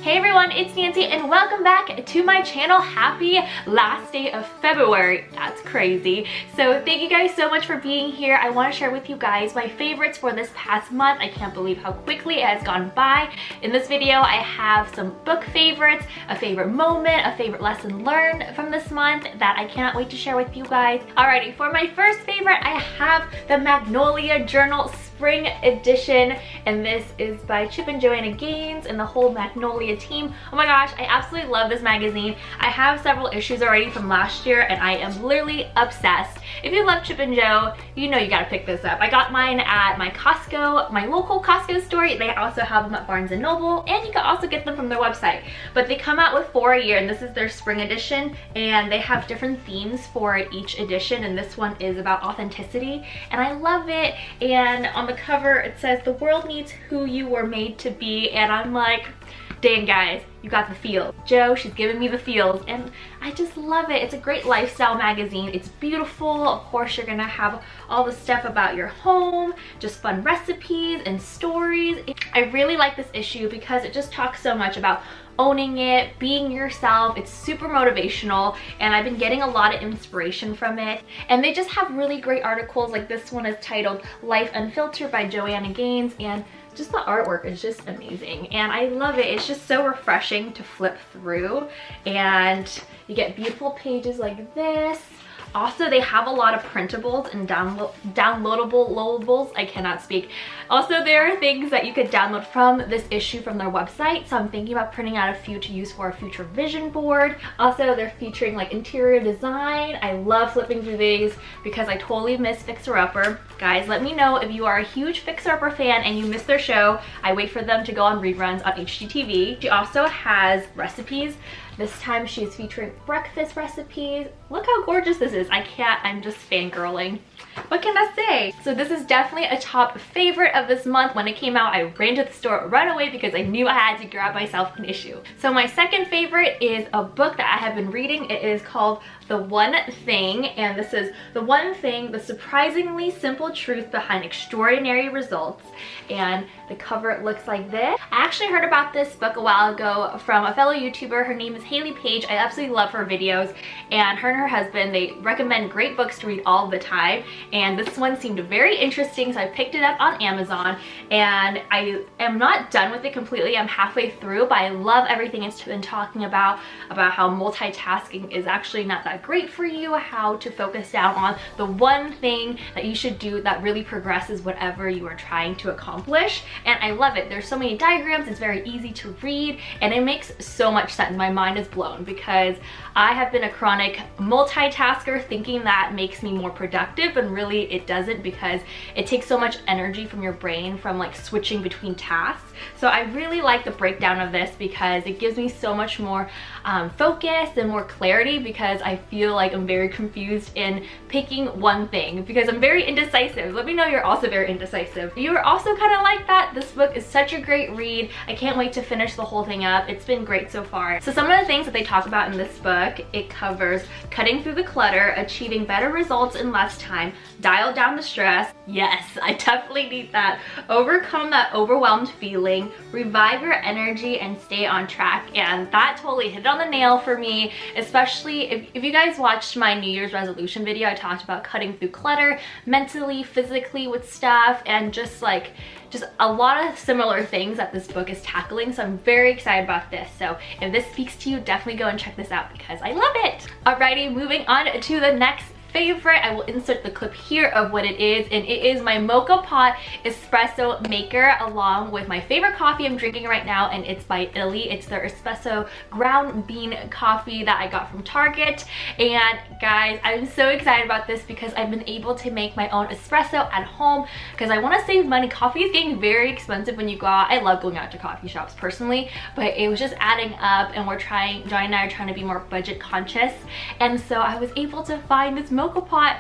Hey everyone, it's Nancy and welcome back to my channel. Happy last day of February. That's crazy. So thank you guys so much for being here. I want to share with you guys my favorites for this past month. I can't believe how quickly it has gone by. In this video, I have some book favorites, a favorite moment, a favorite lesson learned from this month that I cannot wait to share with you guys. Alrighty, for my first favorite, I have the Magnolia Journal Spring Edition, and this is by Chip and Joanna Gaines and the whole Magnolia team. Oh my gosh, I absolutely love this magazine. I have several issues already from last year and I am literally obsessed. If you love Chip and Jo, you know you gotta pick this up. I got mine at my Costco, my local Costco store. They also have them at Barnes & Noble, and you can also get them from their website. But they come out with 4 a year, and this is their spring edition, and they have different themes for each edition, and this one is about authenticity, and I love it. And on the cover it says, "The world needs who you were made to be," and I'm like, dang guys, you got the feels. Jo, she's giving me the feels, and I just love it. It's a great lifestyle magazine. It's beautiful. Of course, you're gonna have all the stuff about your home, just fun recipes and stories. I really like this issue because it just talks so much about owning it, being yourself. It's super motivational, and I've been getting a lot of inspiration from it. And they just have really great articles, like this one is titled Life Unfiltered by Joanna Gaines, and just the artwork is just amazing and I love it. It's just so refreshing to flip through, and you get beautiful pages like this. Also, they have a lot of printables and downloadables. I cannot speak. Also, there are things that you could download from this issue from their website, so I'm thinking about printing out a few to use for a future vision board. Also, they're featuring like interior design. I love flipping through these because I totally miss Fixer Upper. Guys, let me know if you are a huge Fixer Upper fan and you miss their show. I wait for them to go on reruns on HGTV. She also has recipes. This time she's featuring breakfast recipes. Look how gorgeous this is. I'm just fangirling. What can I say? So this is definitely a top favorite of this month. When it came out, I ran to the store right away because I knew I had to grab myself an issue. So my second favorite is a book that I have been reading. It is called The One Thing, and this is The One Thing, the surprisingly simple truth behind extraordinary results. And the cover looks like this. I actually heard about this book a while ago from a fellow YouTuber. Her name is Haley Page. I absolutely love her videos, and her husband, they recommend great books to read all the time, and this one seemed very interesting, so I picked it up on Amazon, and I am not done with it completely. I'm halfway through, but I love everything it's been talking about how multitasking is actually not that great for you, how to focus down on the one thing that you should do that really progresses whatever you are trying to accomplish. And I love it. There's so many diagrams, it's very easy to read, and it makes so much sense. My mind is blown because I have been a chronic multitasker thinking that makes me more productive, and really it doesn't, because it takes so much energy from your brain from like switching between tasks. So I really like the breakdown of this because it gives me so much more focus and more clarity, because I feel like I'm very confused in picking one thing because I'm very indecisive. Let me know you're also very indecisive. If you are also kind of like that, this book is such a great read. I can't wait to finish the whole thing up. It's been great so far. So some of the things that they talk about in this book, it covers cutting through the clutter, achieving better results in less time, dial down the stress. Yes, I definitely need that. Overcome that overwhelmed feeling, revive your energy, and stay on track. And that totally hit it on the nail for me, especially if you guys watched my New Year's resolution video. I talked about cutting through clutter mentally, physically with stuff, and just a lot of similar things that this book is tackling. So I'm very excited about this. So if this speaks to you, definitely go and check this out because I love it. Alrighty, moving on to the next favorite. I will insert the clip here of what it is, and it is my mocha pot espresso maker, along with my favorite coffee I'm drinking right now, and it's by Illy. It's their espresso ground bean coffee that I got from Target. And guys, I'm so excited about this because I've been able to make my own espresso at home because I want to save money. Coffee is getting very expensive when you go out. I love going out to coffee shops personally, but it was just adding up, and Johnny and I are trying to be more budget conscious, and so I was able to find this mocha local pot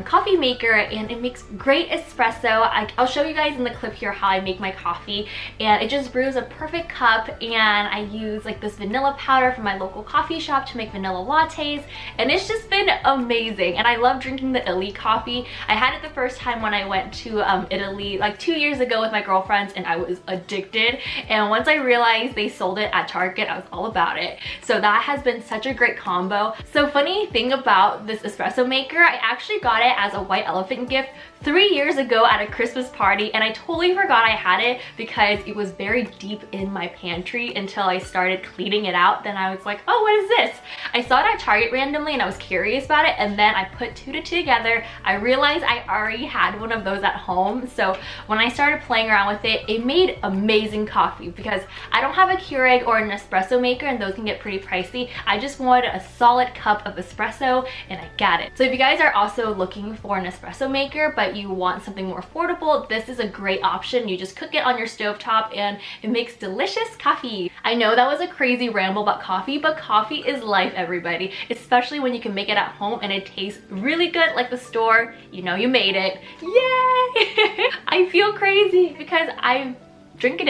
coffee maker, and it makes great espresso. I'll show you guys in the clip here how I make my coffee, and it just brews a perfect cup. And I use like this vanilla powder from my local coffee shop to make vanilla lattes, and it's just been amazing. And I love drinking the Illy coffee. I had it the first time when I went to Italy like 2 years ago with my girlfriends, and I was addicted. And once I realized they sold it at Target, I was all about it. So that has been such a great combo. So funny thing about this espresso maker, I actually got it as a white elephant gift 3 years ago at a Christmas party, and I totally forgot I had it because it was buried deep in my pantry until I started cleaning it out. Then I was like, oh, what is this? I saw it at Target randomly and I was curious about it, and then I put two to two together. I realized I already had one of those at home, so when I started playing around with it, it made amazing coffee because I don't have a Keurig or an espresso maker, and those can get pretty pricey. I just wanted a solid cup of espresso, and I got it. So if you guys are also looking for an espresso maker but you want something more affordable, this is a great option. You just cook it on your stovetop and it makes delicious coffee. I know that was a crazy ramble about coffee, but coffee is life, everybody, especially when you can make it at home and it tastes really good like the store. You know you made it. Yay! I feel crazy because I'm drinking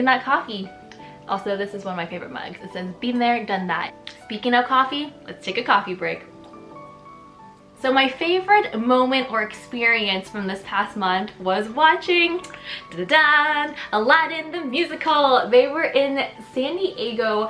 that coffee. Also, this is one of my favorite mugs. It says, been there, done that. Speaking of coffee, let's take a coffee break. So my favorite moment or experience from this past month was watching Aladdin the musical. They were in San Diego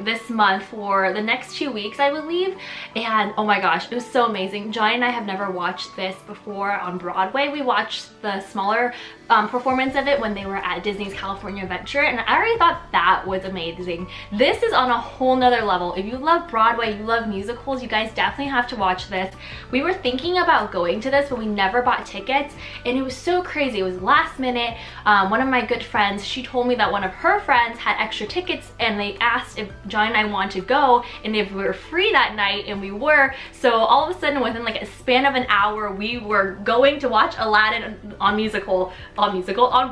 this month for the next 2 weeks, I believe, and oh my gosh, it was so amazing. Johnny and I have never watched this before on Broadway. We watched the smaller performance of it when they were at Disney's California Adventure, and I already thought that was amazing. This is on a whole nother level. If you love Broadway, you love musicals, you guys definitely have to watch this. We were thinking about going to this, but we never bought tickets, and it was so crazy. It was last minute. One of my good friends, she told me that one of her friends had extra tickets, and they asked if John and I wanted to go and if we were free that night, and we were. So all of a sudden, within like a span of an hour, we were going to watch Aladdin on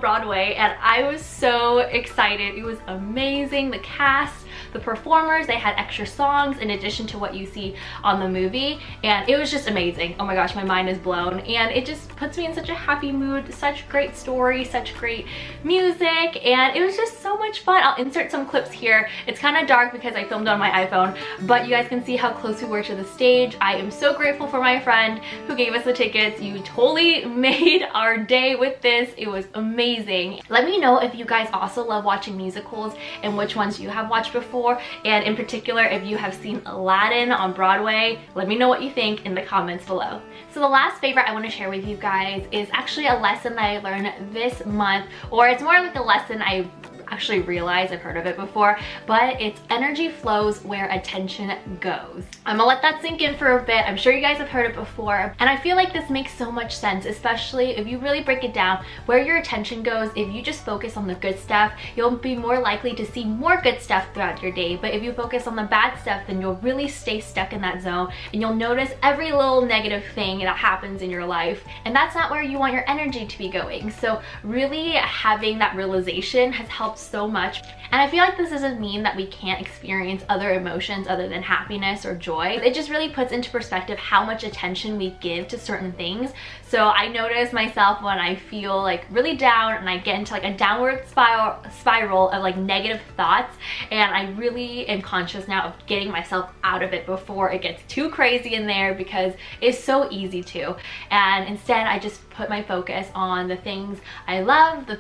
Broadway, and I was so excited. It was amazing. The cast, the performers, they had extra songs in addition to what you see on the movie, and it was just amazing. Oh my gosh, my mind is blown, and it just puts me in such a happy mood. Such great story, such great music, and it was just so much fun. I'll insert some clips here. It's kind of dark because I filmed on my iPhone, but you guys can see how close we were to the stage. I am so grateful for my friend who gave us the tickets. You totally made our day with this. It was amazing. Let me know if you guys also love watching musicals and which ones you have watched before, and in particular if you have seen Aladdin on Broadway. Let me know what you think in the comments below. So the last favorite I want to share with you guys is actually a lesson that I learned this month, or it's more like a lesson I actually realized. I've heard of it before, but it's energy flows where attention goes. I'm gonna let that sink in for a bit. I'm sure you guys have heard it before, and I feel like this makes so much sense, especially if you really break it down where your attention goes. If you just focus on the good stuff, you'll be more likely to see more good stuff throughout your day, but if you focus on the bad stuff, then you'll really stay stuck in that zone, and you'll notice every little negative thing that happens in your life, and that's not where you want your energy to be going. So really having that realization has helped so much. And I feel like this doesn't mean that we can't experience other emotions other than happiness or joy. It just really puts into perspective how much attention we give to certain things. So I notice myself when I feel like really down and I get into like a downward spiral of like negative thoughts, and I really am conscious now of getting myself out of it before it gets too crazy in there, because it's so easy to. And instead I just put my focus on the things I love, the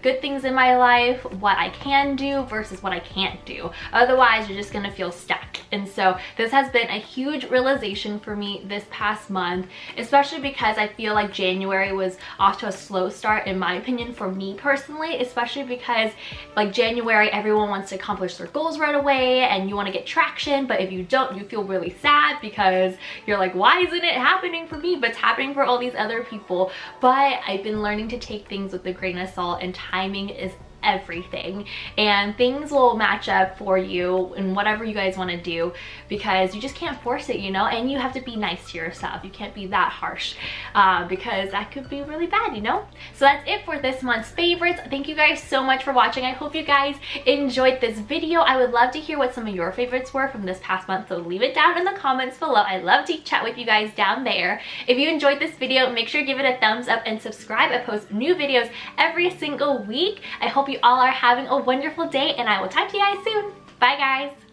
good things in my life, what I can do versus what I can't do. Otherwise, you're just gonna feel stuck. And so this has been a huge realization for me this past month, especially because I feel like January was off to a slow start, in my opinion, for me personally, especially because like January, everyone wants to accomplish their goals right away and you want to get traction, but if you don't, you feel really sad because you're like, why isn't it happening for me? But it's happening for all these other people. But I've been learning to take things with a grain of salt, and timing is everything, and things will match up for you in whatever you guys want to do, because you just can't force it, you know, and you have to be nice to yourself. You can't be that harsh, because that could be really bad, you know. So that's it for this month's favorites. Thank you guys so much for watching. I hope you guys enjoyed this video. I would love to hear what some of your favorites were from this past month, so leave it down in the comments below. I love to chat with you guys down there. If you enjoyed this video, make sure to give it a thumbs up and subscribe. I post new videos every single week. I hope you all are having a wonderful day, and I will talk to you guys soon. Bye guys.